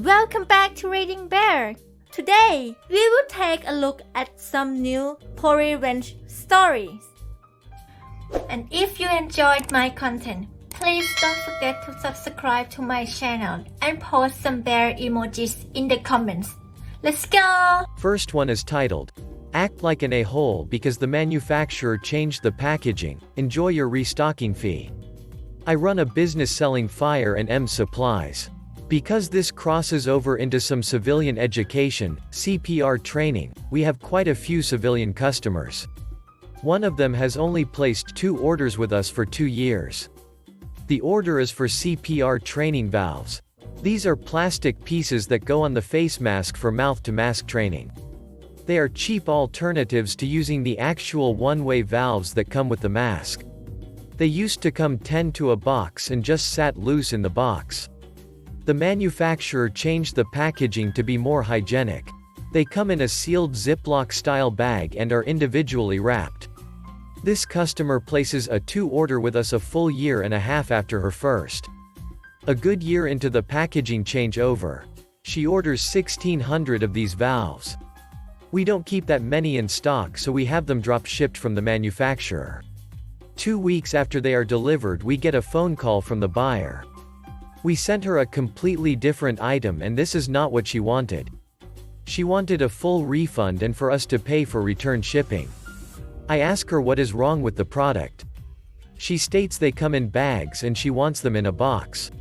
Welcome back to Reading Bear. Today, we will take a look at some new revenge stories. And if you enjoyed my content, please don't forget to subscribe to my channel and post some bear emojis in the comments. Let's go! First one is titled, Act Like an A-Hole Because the Manufacturer Changed the Packaging, Enjoy Your Restocking Fee. I run a business selling fire and EMS supplies. Because this crosses over into some civilian education, CPR training, we have quite a few civilian customers. One of them has only placed 2 orders with us for 2 years. The order is for CPR training valves. These are plastic pieces that go on the face mask for mouth-to-mask training. They are cheap alternatives to using the actual one-way valves that come with the mask. They used to come 10 to a box and just sat loose in the box. The manufacturer changed the packaging to be more hygienic. They come in a sealed Ziploc-style bag and are individually wrapped. This customer places a 2 order with us a full year and a half after her first. A good year into the packaging changeover, she orders 1,600 of these valves. We don't keep that many in stock, so we have them drop shipped from the manufacturer. 2 weeks after they are delivered, we get a phone call from the buyer. We sent her a completely different item and this is not what she wanted. She wanted a full refund and for us to pay for return shipping. I ask her what is wrong with the product. She states they come in bags and she wants them in a box.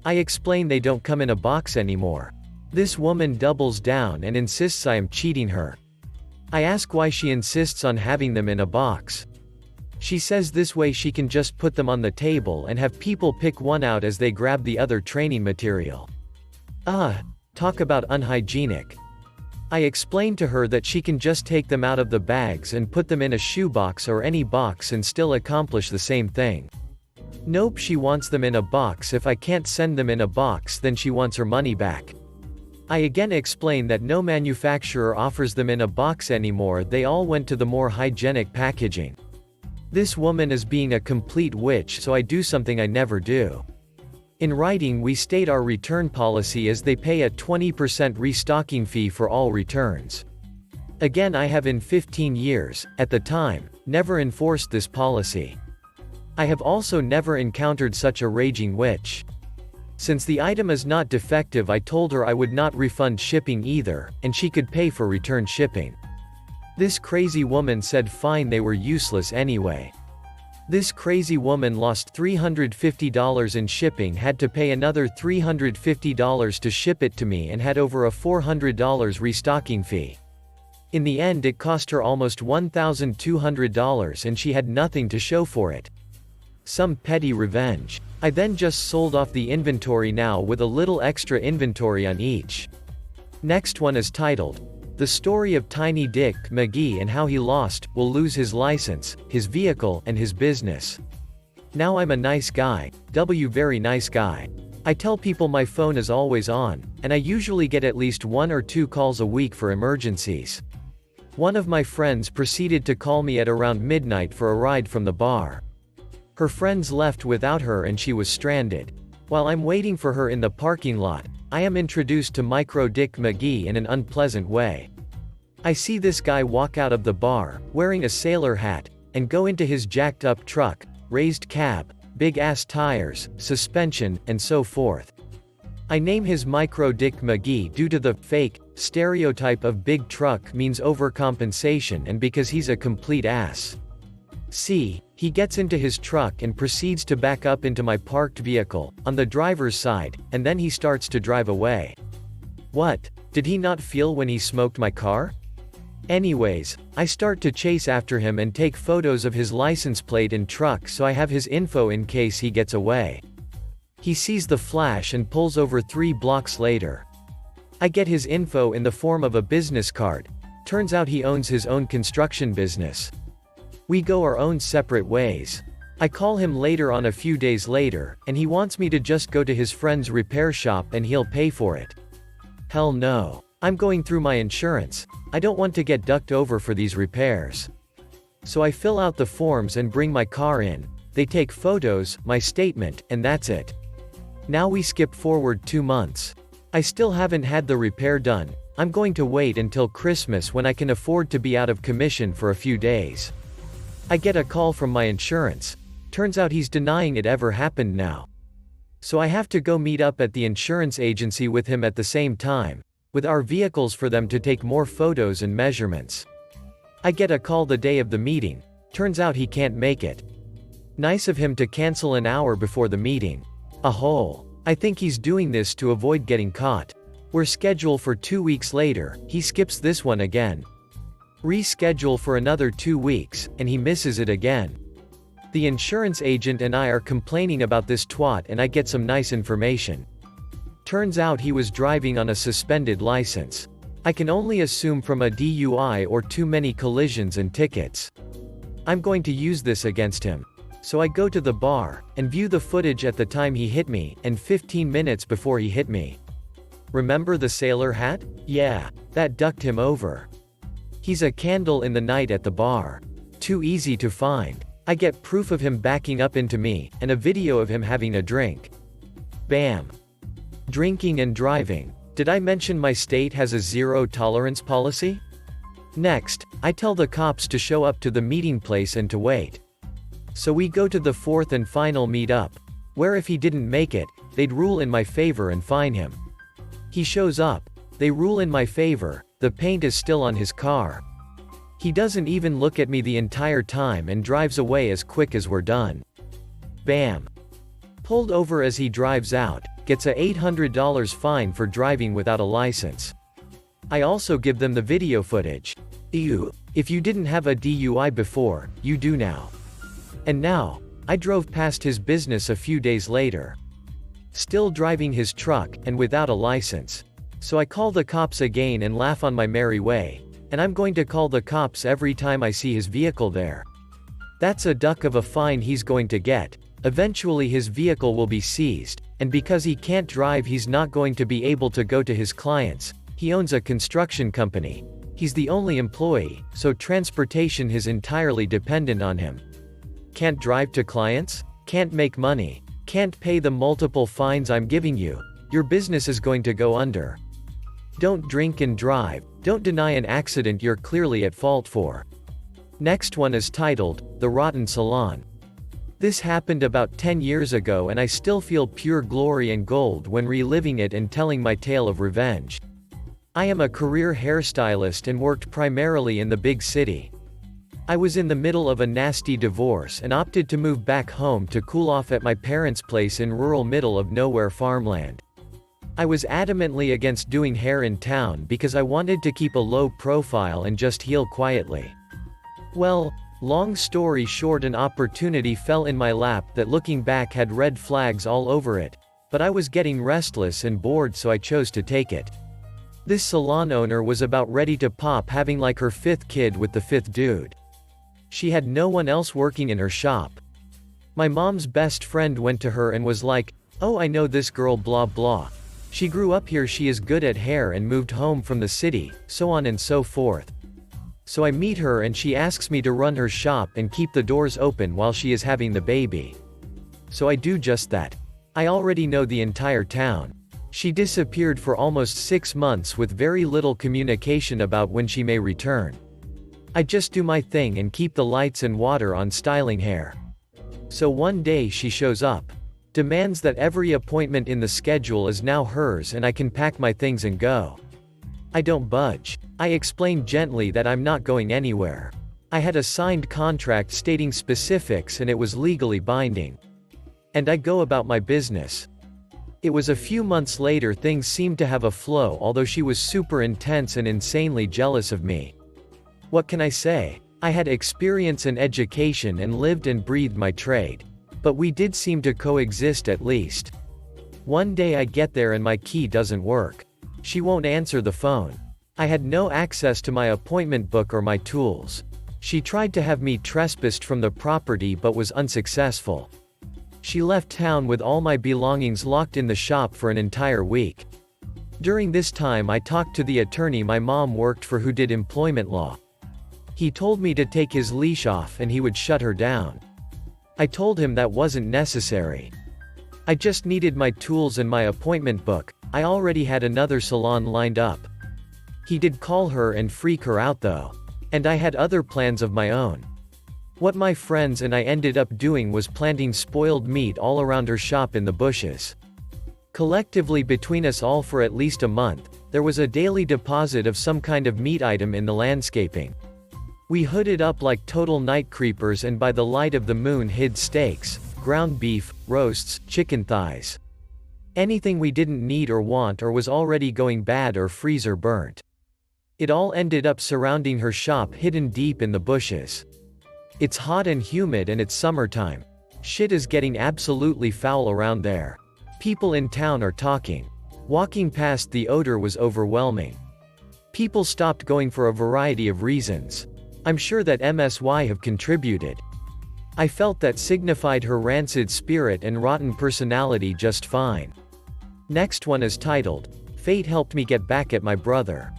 I explain they don't come in a box anymore. This woman doubles down and insists I am cheating her. I ask why she insists on having them in a box. She says this way she can just put them on the table and have people pick one out as they grab the other training material. Talk about unhygienic. I explained to her that she can just take them out of the bags and put them in a shoebox or any box and still accomplish the same thing. Nope, she wants them in a box. If I can't send them in a box, then she wants her money back. I again explain that no manufacturer offers them in a box anymore, they all went to the more hygienic packaging. This woman is being a complete witch, so I do something I never do. In writing we state our return policy as they pay a 20% restocking fee for all returns. Again, I have in 15 years, at the time, never enforced this policy. I have also never encountered such a raging witch. Since the item is not defective, I told her I would not refund shipping either, and she could pay for return shipping. This crazy woman said fine, they were useless anyway. This crazy woman lost $350 in shipping, had to pay another $350 to ship it to me, and had over a $400 restocking fee. In the end it cost her almost $1,200 and she had nothing to show for it. Some petty revenge. I then just sold off the inventory now with a little extra inventory on each. Next one is titled, The Story of Tiny Dick McGee and How He will lose his license, his vehicle, and his business. Now I'm a nice guy, very nice guy. I tell people my phone is always on, and I usually get at least 1 or 2 calls a week for emergencies. One of my friends proceeded to call me at around midnight for a ride from the bar. Her friends left without her and she was stranded. While I'm waiting for her in the parking lot, I am introduced to Micro Dick McGee in an unpleasant way. I see this guy walk out of the bar, wearing a sailor hat, and go into his jacked up truck, raised cab, big ass tires, suspension, and so forth. I name his Micro Dick McGee due to the fake stereotype of big truck means overcompensation and because he's a complete ass. He gets into his truck and proceeds to back up into my parked vehicle, on the driver's side, and then he starts to drive away. What? Did he not feel when he smoked my car? Anyways, I start to chase after him and take photos of his license plate and truck so I have his info in case he gets away. He sees the flash and pulls over 3 blocks later. I get his info in the form of a business card. Turns out he owns his own construction business. We go our own separate ways. I call him later on a few days later, and he wants me to just go to his friend's repair shop and he'll pay for it. Hell no. I'm going through my insurance. I don't want to get ducked over for these repairs. So I fill out the forms and bring my car in. They take photos, my statement, and that's it. Now we skip forward 2 months. I still haven't had the repair done. I'm going to wait until Christmas when I can afford to be out of commission for a few days. I get a call from my insurance. Turns out he's denying it ever happened now. So I have to go meet up at the insurance agency with him at the same time, with our vehicles for them to take more photos and measurements. I get a call the day of the meeting. Turns out he can't make it. Nice of him to cancel an hour before the meeting. A hole. I think he's doing this to avoid getting caught. We're scheduled for 2 weeks later, he skips this one again. Reschedule for another 2 weeks, and he misses it again. The insurance agent and I are complaining about this twat and I get some nice information. Turns out he was driving on a suspended license. I can only assume from a DUI or too many collisions and tickets. I'm going to use this against him. So I go to the bar, and view the footage at the time he hit me, and 15 minutes before he hit me. Remember the sailor hat? Yeah, that ducked him over. He's a candle in the night at the bar. Too easy to find. I get proof of him backing up into me, and a video of him having a drink. Bam. Drinking and driving. Did I mention my state has a zero tolerance policy? Next, I tell the cops to show up to the meeting place and to wait. So we go to the fourth and final meet-up, where if he didn't make it, they'd rule in my favor and fine him. He shows up, they rule in my favor, the paint is still on his car. He doesn't even look at me the entire time and drives away as quick as we're done. Bam. Pulled over as he drives out, gets a $800 fine for driving without a license. I also give them the video footage. Ew. If you didn't have a DUI before, you do now. And now, I drove past his business a few days later. Still driving his truck, and without a license. So I call the cops again and laugh on my merry way, and I'm going to call the cops every time I see his vehicle there. That's a duck of a fine he's going to get. Eventually his vehicle will be seized, and because he can't drive he's not going to be able to go to his clients. He owns a construction company. He's the only employee, so transportation is entirely dependent on him. Can't drive to clients? Can't make money? Can't pay the multiple fines I'm giving you? Your business is going to go under. Don't drink and drive. Don't deny an accident you're clearly at fault for. Next one is titled, The Rotten Salon. This happened about 10 years ago and I still feel pure glory and gold when reliving it and telling my tale of revenge. I am a career hairstylist and worked primarily in the big city. I was in the middle of a nasty divorce and opted to move back home to cool off at my parents' place in rural middle of nowhere farmland. I was adamantly against doing hair in town because I wanted to keep a low profile and just heal quietly. Well, long story short, an opportunity fell in my lap that looking back had red flags all over it, but I was getting restless and bored so I chose to take it. This salon owner was about ready to pop, having like her 5th kid with the 5th dude. She had no one else working in her shop. My mom's best friend went to her and was like, "Oh, I know this girl blah blah. She grew up here, she is good at hair and moved home from the city," so on and so forth. So I meet her and she asks me to run her shop and keep the doors open while she is having the baby. So I do just that. I already know the entire town. She disappeared for almost 6 months with very little communication about when she may return. I just do my thing and keep the lights and water on styling hair. So one day she shows up. Demands that every appointment in the schedule is now hers and I can pack my things and go. I don't budge. I explain gently that I'm not going anywhere. I had a signed contract stating specifics and it was legally binding. And I go about my business. It was a few months later things seemed to have a flow, although she was super intense and insanely jealous of me. What can I say? I had experience and education and lived and breathed my trade. But we did seem to coexist at least. One day I get there and my key doesn't work. She won't answer the phone. I had no access to my appointment book or my tools. She tried to have me trespassed from the property but was unsuccessful. She left town with all my belongings locked in the shop for an entire week. During this time I talked to the attorney my mom worked for who did employment law. He told me to take his leash off and he would shut her down. I told him that wasn't necessary. I just needed my tools and my appointment book, I already had another salon lined up. He did call her and freak her out though. And I had other plans of my own. What my friends and I ended up doing was planting spoiled meat all around her shop in the bushes. Collectively between us all for at least a month, there was a daily deposit of some kind of meat item in the landscaping. We hooded up like total night creepers and by the light of the moon hid steaks, ground beef, roasts, chicken thighs. Anything we didn't need or want or was already going bad or freezer burnt. It all ended up surrounding her shop hidden deep in the bushes. It's hot and humid and it's summertime. Shit is getting absolutely foul around there. People in town are talking. Walking past, the odor was overwhelming. People stopped going for a variety of reasons. I'm sure that MSY have contributed. I felt that signified her rancid spirit and rotten personality just fine. Next one is titled, Fate Helped Me Get Back at My Brother.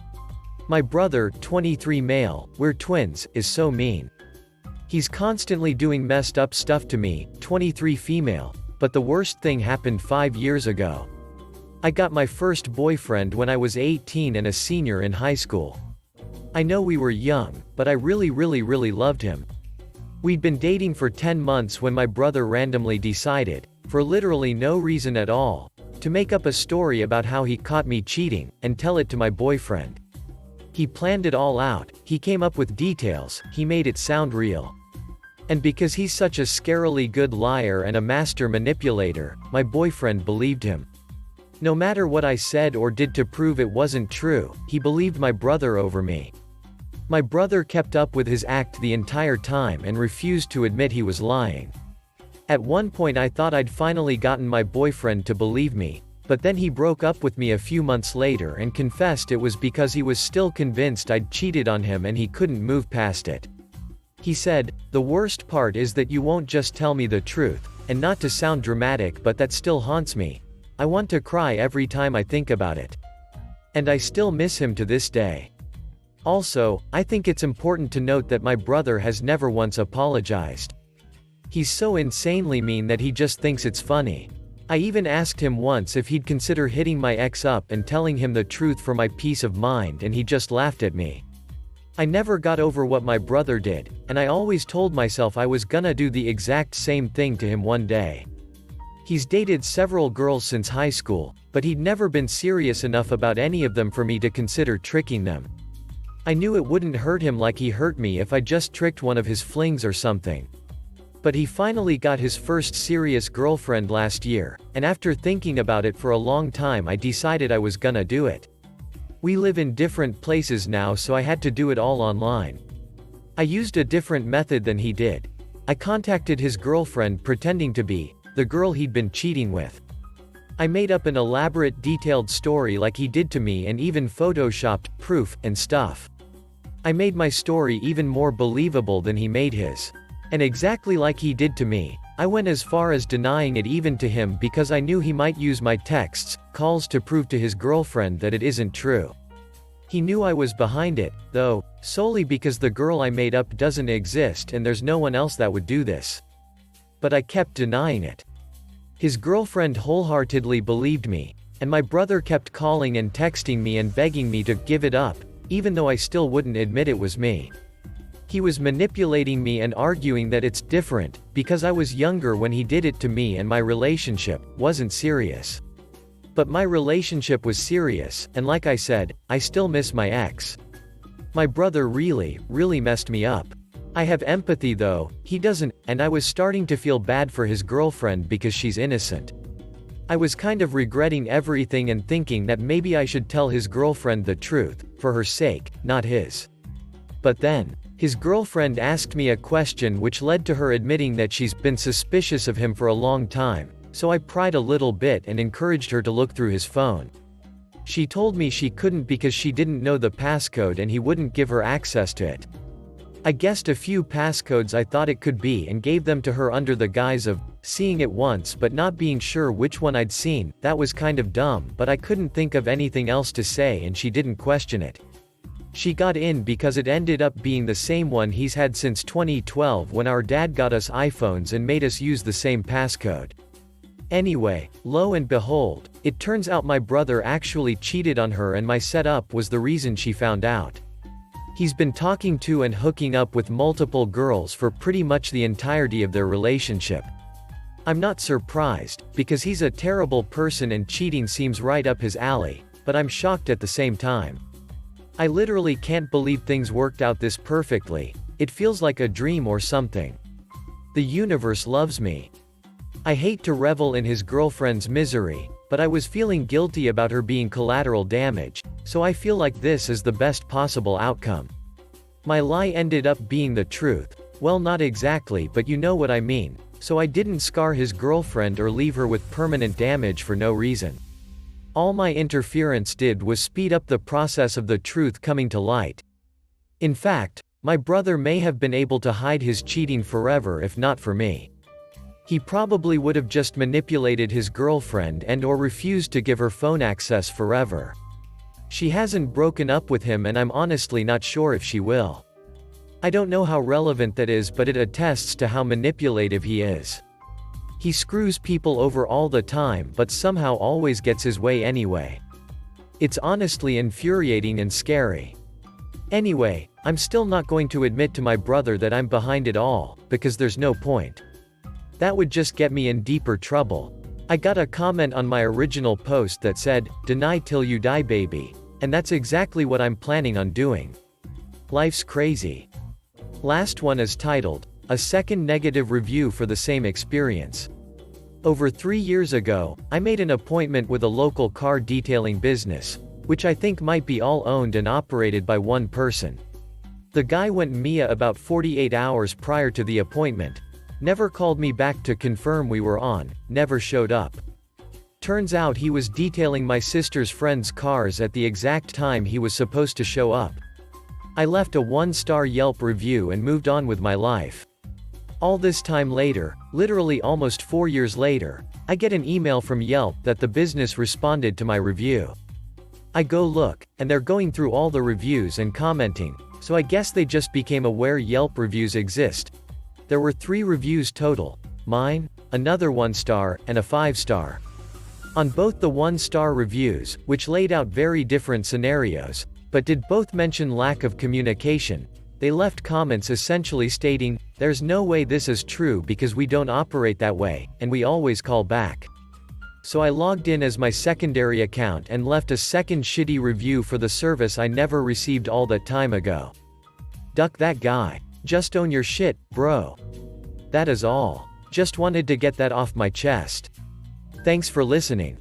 My brother, 23 male, we're twins, is so mean. He's constantly doing messed up stuff to me, 23 female, but the worst thing happened 5 years ago. I got my first boyfriend when I was 18 and a senior in high school. I know we were young, but I really loved him. We'd been dating for 10 months when my brother randomly decided, for literally no reason at all, to make up a story about how he caught me cheating, and tell it to my boyfriend. He planned it all out, he came up with details, he made it sound real. And because he's such a scarily good liar and a master manipulator, my boyfriend believed him. No matter what I said or did to prove it wasn't true, he believed my brother over me. My brother kept up with his act the entire time and refused to admit he was lying. At one point I thought I'd finally gotten my boyfriend to believe me, but then he broke up with me a few months later and confessed it was because he was still convinced I'd cheated on him and he couldn't move past it. He said, "The worst part is that you won't just tell me the truth, and not to sound dramatic but that still haunts me. I want to cry every time I think about it. And I still miss him to this day." Also, I think it's important to note that my brother has never once apologized. He's so insanely mean that he just thinks it's funny. I even asked him once if he'd consider hitting my ex up and telling him the truth for my peace of mind and he just laughed at me. I never got over what my brother did, and I always told myself I was gonna do the exact same thing to him one day. He's dated several girls since high school, but he'd never been serious enough about any of them for me to consider tricking them. I knew it wouldn't hurt him like he hurt me if I just tricked one of his flings or something. But he finally got his first serious girlfriend last year, and after thinking about it for a long time I decided I was gonna do it. We live in different places now, so I had to do it all online. I used a different method than he did. I contacted his girlfriend pretending to be the girl he'd been cheating with. I made up an elaborate detailed story like he did to me and even photoshopped proof and stuff. I made my story even more believable than he made his. And exactly like he did to me, I went as far as denying it even to him because I knew he might use my texts, calls to prove to his girlfriend that it isn't true. He knew I was behind it, though, solely because the girl I made up doesn't exist and there's no one else that would do this. But I kept denying it. His girlfriend wholeheartedly believed me, and my brother kept calling and texting me and begging me to give it up, even though I still wouldn't admit it was me. He was manipulating me and arguing that it's different, because I was younger when he did it to me and my relationship wasn't serious. But my relationship was serious, and like I said, I still miss my ex. My brother really messed me up. I have empathy though, he doesn't, and I was starting to feel bad for his girlfriend because she's innocent. I was kind of regretting everything and thinking that maybe I should tell his girlfriend the truth, for her sake, not his. But then, his girlfriend asked me a question which led to her admitting that she's been suspicious of him for a long time, so I pried a little bit and encouraged her to look through his phone. She told me she couldn't because she didn't know the passcode and he wouldn't give her access to it. I guessed a few passcodes I thought it could be and gave them to her under the guise of seeing it once but not being sure which one I'd seen. That was kind of dumb, but I couldn't think of anything else to say and she didn't question it. She got in because it ended up being the same one he's had since 2012 when our dad got us iPhones and made us use the same passcode. Anyway, lo and behold, it turns out my brother actually cheated on her and my setup was the reason she found out. He's been talking to and hooking up with multiple girls for pretty much the entirety of their relationship. I'm not surprised, because he's a terrible person and cheating seems right up his alley, but I'm shocked at the same time. I literally can't believe things worked out this perfectly. It feels like a dream or something. The universe loves me. I hate to revel in his girlfriend's misery, but I was feeling guilty about her being collateral damage, so I feel like this is the best possible outcome. My lie ended up being the truth. Well, not exactly, but you know what I mean. So I didn't scar his girlfriend or leave her with permanent damage for no reason. All my interference did was speed up the process of the truth coming to light. In fact, my brother may have been able to hide his cheating forever if not for me. He probably would have just manipulated his girlfriend and/or refused to give her phone access forever. She hasn't broken up with him and I'm honestly not sure if she will. I don't know how relevant that is, but it attests to how manipulative he is. He screws people over all the time but somehow always gets his way anyway. It's honestly infuriating and scary. Anyway, I'm still not going to admit to my brother that I'm behind it all, because there's no point. That would just get me in deeper trouble. I got a comment on my original post that said, "Deny till you die, baby." And that's exactly what I'm planning on doing. Life's crazy. Last one is titled, "A Second Negative Review for the Same Experience." Over 3 years ago, I made an appointment with a local car detailing business, which I think might be all owned and operated by one person. The guy went MIA about 48 hours prior to the appointment. Never called me back to confirm we were on, never showed up. Turns out he was detailing my sister's friend's cars at the exact time he was supposed to show up. I left a 1-star Yelp review and moved on with my life. All this time later, literally almost 4 years later, I get an email from Yelp that the business responded to my review. I go look, and they're going through all the reviews and commenting, so I guess they just became aware Yelp reviews exist. There were 3 reviews total: mine, another 1-star, and a 5-star. On both the 1-star reviews, which laid out very different scenarios, but did both mention lack of communication, they left comments essentially stating, "There's no way this is true because we don't operate that way, and we always call back." So I logged in as my secondary account and left a second shitty review for the service I never received all that time ago. Duck that guy. Just own your shit, bro. That is all. Just wanted to get that off my chest. Thanks for listening.